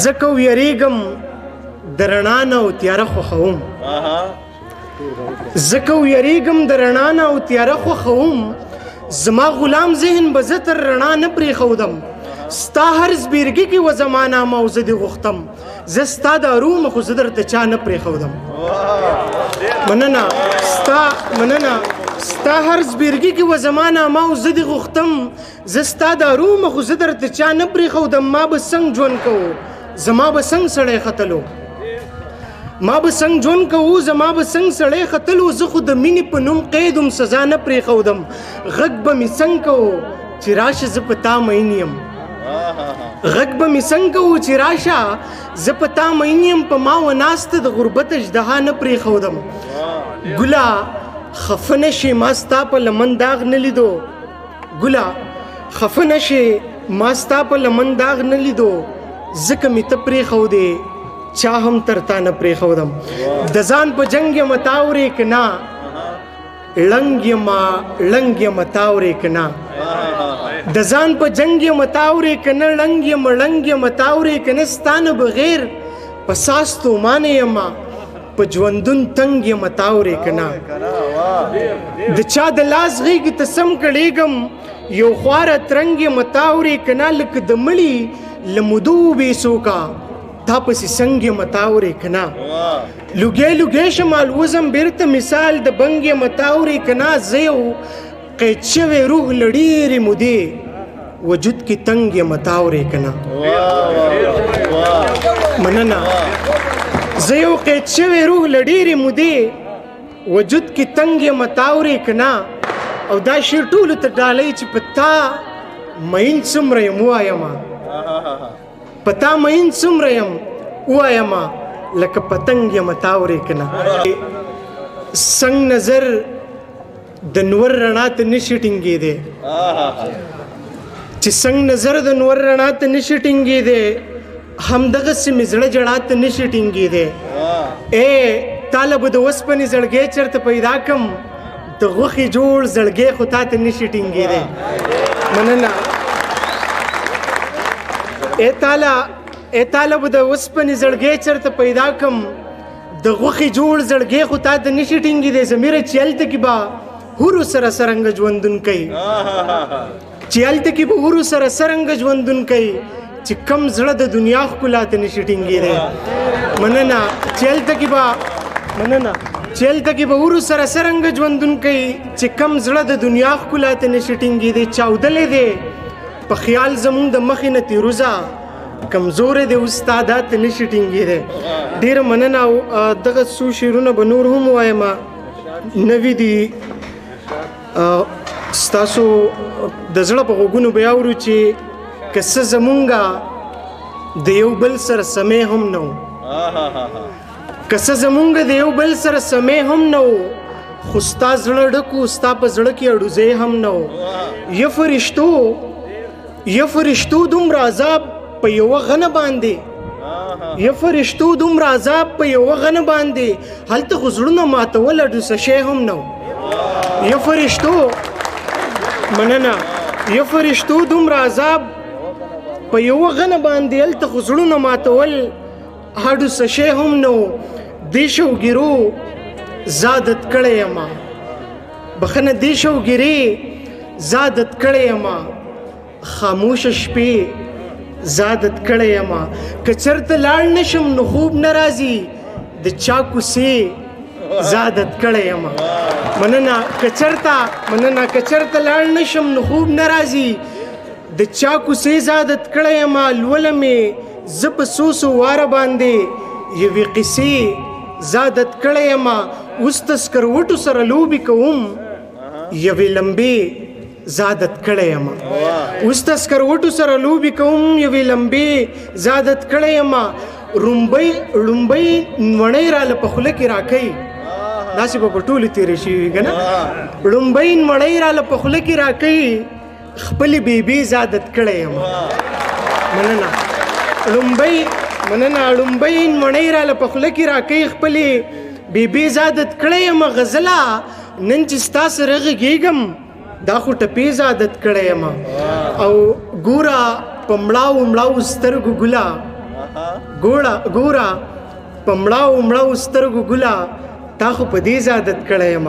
زکو یریګم د رڼا نه او تیاره خوښوم زکو یریګم د رڼا نه او تیاره خوښوم زما غلام ذهن به زه تر رڼا نه پرېښودم ستا هر زبېرګي کې و زما نامه او زه دې غوښتم زه ستا د ارومه خو زه درته چا نه پرېښودم مننه ستا هر زبېرګي کې و زما نامه او زه دې غوښتم زه ستا د ارومه خو زه درته چا نه پرېښودم ما به څنګه ژوند کوو زما به څنګه سړی ختلو ما به څنګه ژوند کوو زما به څنګه سړی ختلو زه خو د مینې په نوم قید هم سزا نه پرېښودم غږ به مې څنګه کوو چې راشه زه په تا مین یم غږ به مې څنګه کوو چې راشه زه په تا مین یم په ما وناسته د غربت اژدها نه پرېښودم ګله خفه نشې ما ستا په لمن داغ نه لیدو ګله خفه نشې ما ستا په لمن داغ نه لیدو ځکه مې ته پرېښودې چا هم تر تا نه پرېښودم د ځان په جنګ یم تاورې که نه ړنګ یم تاورې که نه د ځان په جنګ یم تاورې که نه ړنګ یم تاورې که نه ستا نه بغیر په ساس تومانه یم په ژوندون تنګ یم تاورې که نه د چا د لاس غېږې ته سم کړېږم یو خواره ترنګ یم تاورې که نه لکه د مړي له مودو وبېسوکه تا پسې څنګ یم تاورې که نه لوګی شم الوزم بېرته مثال د بنګ یم تاورې که نه زه یو قید شوی روح له ډېرې مودې وجود کې تنګ یم تاورې که نه مننه زه یو قید شوی روح له ډېرې مودې وجود کې تنګ یم تاورې که نه او دا شعر ټولو ته ډالۍ چې په تا مین څومره یم ووایمه په تا مین څومره یم ووایمه لکه پتنګ یم تاورې که نه سنګ نظر د نور رڼا ته نشي ټینګېدی چې سنګ نظر د نور رڼا ته نشي ټینګېدی همدغسې مې زړه جړا ته نشي ټینګېدی تاله به د اوسپنې زړګی چېرته پیدا کړم د غوښې جوړ زړګی خو تا ته نشي ټینګېدی مننه تاله به د اوسپنې زړګی چېرته پیدا کړم د غوښې جوړ زړګی خو تا ته نشي ټینګېدی ضمیره چې هلته کې به هورو سره سرنګه ژوندون کوي چې هلته کې به هورو سره سرنګه ژوندون کوي چې کم زړه د دنیا ښکلا ته نشي ټینګېدی مننه چې هلته کې به هورو سره سرنګه ژوندون کوي چې کم زړه د دنیا ښکلا ته نشي ټینګېدی چاودلی دی په خیال زمونږ د مخې نه تیروزه کمزوری دی استاده ته نشي ټینګېدی ډېره مننه او دغه څو شعرونه به نور هم ووایم نوي دي ستاسو د زړه په غوږونو به یې اورو چې که څه زمونږه د یو بل سره سمی هم نه و که څه زمونږه د یو بل سره سمی هم نه و خو ستا زړه ډک و ستا په زړه کې اډوزی هم نه و یا فرشتو دومره عذاب په یوه غنه باندې هلته خو زړونه ماتول اډوسه شی هم نه و یا فرشتو دومره عذاب په یوه غنه باندې هلته خو زړونه ماتول اډوسه شی هم نه و دې شوګیرو زادت کړی یمه بخښنه دې شوګیرې زادت کړی یمه خاموشه شپې زادت کړی یمه که چېرته لاړ نشم نو خوب نه راځي د چا کوڅې زادت کړی یمه مننه که چېرته لاړ نشم نو خوب نه راځي د چا کوڅې زادت کړی یمه لوله مې زه په څو واره باندې یوې قصې زادت کړی یمه اوس د سکروټو سره لوبې کوم یوې لمبې زادت کړی یمه اوس د سکروټو سره لوبې کوم یوې لمبې زادت کړی یمه ړومبۍ نوڼۍ راله په خوله کې راکوي داسې به په ټولو تېرې شوي که نه ړومبۍ نوڼۍ راله په خوله کې راکوي خپلې بیبي زادت کړی یمه مننه ړومبۍ نوڼۍ راله په خوله کې راکوي خپلې بیبي زادت کړی یمه غزله نن چې ستا سره غږېږم دا خو ټپې زادت کړی یمه او ګوره پمړاو مړاو سترګو ګلا ګورا پمړاو مړاو سترګو ګلا تا خو په دې عادت کړی یم